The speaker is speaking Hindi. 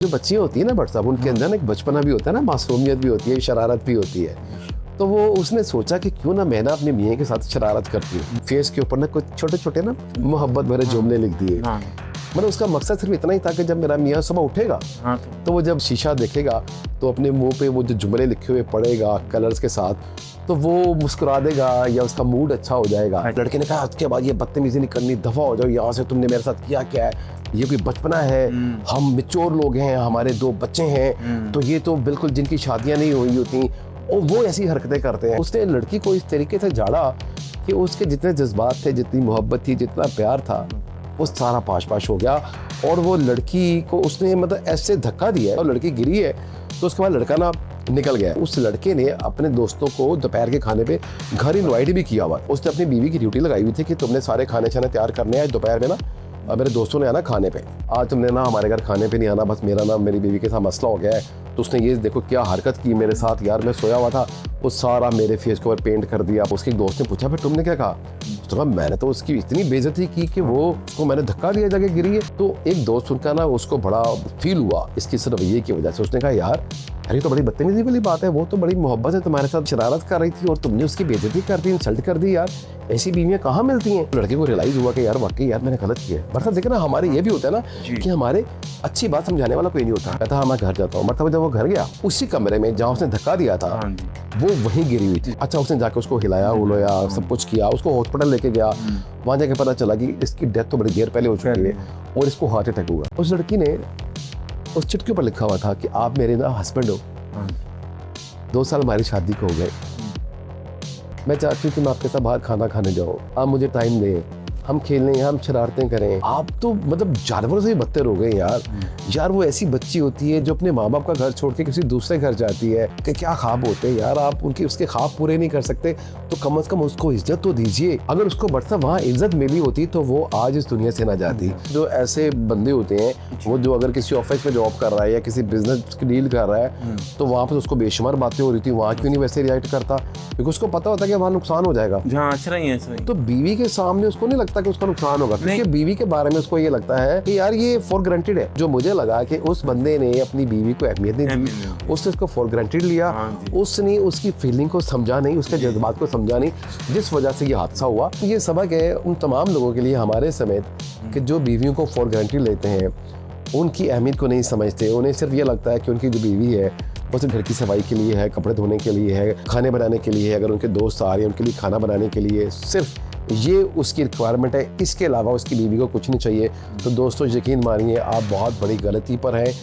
जो बच्चियाँ होती है ना बट साहब, उनके अंदर ना एक बचपना भी होता है ना, मासूमियत भी होती है, शरारत भी होती है। तो वो उसने सोचा कि क्यों ना मैं ना अपने मियाँ के साथ शरारत करती हूँ, फेस के ऊपर ना कुछ छोटे छोटे ना मोहब्बत भरे जुमले लिख दिए। मतलब उसका मकसद सिर्फ इतना ही था कि जब मेरा मियाँ सुबह उठेगा तो वो जब शीशा देखेगा तो अपने मुंह पे वो जो जुमले लिखे हुए पड़ेगा कलर्स के साथ, तो वो मुस्कुरा देगा या उसका मूड अच्छा हो जाएगा। लड़के ने कहा उसके बाद ये बदतमीजी नहीं करनी, दफा हो जाओ यहाँ से, तुमने मेरे साथ किया क्या है, ये कोई बचपना है, हम मैच्योर लोग हैं, हमारे 2 बच्चे हैं, तो ये तो बिल्कुल जिनकी शादियां नहीं हुई होती, और वो ऐसी हरकतें करते हैं। उसने लड़की को इस तरीके से झाड़ा कि उसके जितने जज्बात थे, जितनी मोहब्बत थी, जितना प्यार था, वो सारा पाश हो गया। और वो लड़की को उसने मतलब ऐसे धक्का दिया है और लड़की गिरी है, तो उसके बाद लड़का ना निकल गया। उस लड़के ने अपने दोस्तों को दोपहर के खाने पे घर इनवाइट भी किया हुआ। उसने अपनी बीवी की ड्यूटी लगाई हुई थी कि तुमने सारे खाने छाने तैयार करने हैं दोपहर में ना, और मेरे दोस्तों ने आना खाने पे, आज तुमने ना हमारे घर खाने पे नहीं आना, बस मेरा ना मेरी बीवी के साथ मसला हो गया है। तो उसने ये देखो क्या हरकत की मेरे साथ यार, मैं सोया हुआ था, वो सारा मेरे फेस के ऊपर पेंट कर दिया। उसके दोस्त ने पूछा फिर तुमने क्या कहा? उसने कहा मैंने तो उसकी इतनी बेइज्जती की कि वो उसको मैंने धक्का दिया जाके गिरी है। तो एक दोस्त उनका ना उसको बड़ा फील हुआ इसकी इस रवैये की वजह से। उसने कहा यार अरे तो बड़ी बदतमीजी वाली बात है, वो तो बड़ी मोहब्बत से तुम्हारे साथ शरारत कर रही थी और तुमने उसकी बेइज्जती कर दी, इंसल्ट कर दी। यार ऐसी बीवियां कहाँ मिलती हैं? लड़के को रियलाइज हुआ कि यार वाकई यार मैंने गलत किया है। बरसात देखना हमारे ये भी होता है ना कि हमारे अच्छी बात समझाने वाला कोई नहीं होता। कहता हाँ मैं घर जाता हूँ, मतलब जब वो घर गया उसी कमरे में जहाँ उसने धक्का दिया था वो वहीं गिरी हुई थी। अच्छा उसने जाके उसको हिलाया उलाया, सब कुछ किया, उसको हॉस्पिटल लेके गया। वहां जाके पता चला कि इसकी डेथ तो बड़ी देर पहले हो चुकी है और इसको हार्ट अटैक हुआ। उस लड़की ने उस चिट्ठी पर लिखा हुआ था कि आप मेरे ना हस्बैंड हो, 2 साल हमारी शादी को हो गए, मैं चाहती हूँ कि मैं आपके साथ बाहर खाना खाने जाऊँ, आप मुझे टाइम दें, हम खेलें, हम शरारतें करें। आप तो मतलब जानवरों से भी बदतर हो गए यार। यार वो ऐसी बच्ची होती है जो अपने माँ बाप का घर छोड़ के किसी दूसरे घर जाती है कि क्या ख्वाब होते हैं यार, आप उनके उसके ख्वाब पूरे नहीं कर सकते तो कम से कम उसको इज्जत तो दीजिए। अगर उसको बढ़ता वहाँ इज्जत मिली होती तो वो आज इस दुनिया से ना जाती। जो ऐसे बंदे होते हैं वो जो अगर किसी ऑफिस में जॉब कर रहा है या किसी बिजनेस की डील कर रहा है तो वहाँ पर उसको बेशुमार बातें हो रही थी, वहाँ क्यों नहीं वैसे रिएक्ट करता? क्योंकि उसको पता होता है कि वहाँ नुकसान हो जाएगा। तो बीवी के सामने उसको नहीं लगता कि उसका नुकसान होगा, क्योंकि बीवी के बारे में उसको ये लगता है कि यार ये फॉर ग्रांटेड है। जो मुझे लगा कि उस बंदे ने अपनी बीवी को अहमियत नहीं दी, उसने उसको फॉर ग्रांटेड लिया, उसने उसकी फीलिंग को समझा नहीं, उसके जज्बात को समझा नहीं, जिस वजह से ये हादसा हुआ। ये सबक है उन तमाम लोगों के लिए हमारे समेत कि जो बीवियों को फॉर ग्रांटेड लेते हैं, उनकी अहमियत को नहीं समझते। उन्हें सिर्फ ये लगता है कि उनकी जो बीवी है वो सिर्फ घर की सफाई के लिए है, कपड़े धोने के लिए है, खाने बनाने के लिए है, अगर उनके दोस्त आ रहे हैं उनके लिए खाना बनाने के लिए, सिर्फ ये उसकी रिक्वायरमेंट है, इसके अलावा उसकी बीवी को कुछ नहीं चाहिए। तो दोस्तों यकीन मानिए आप बहुत बड़ी गलती पर हैं।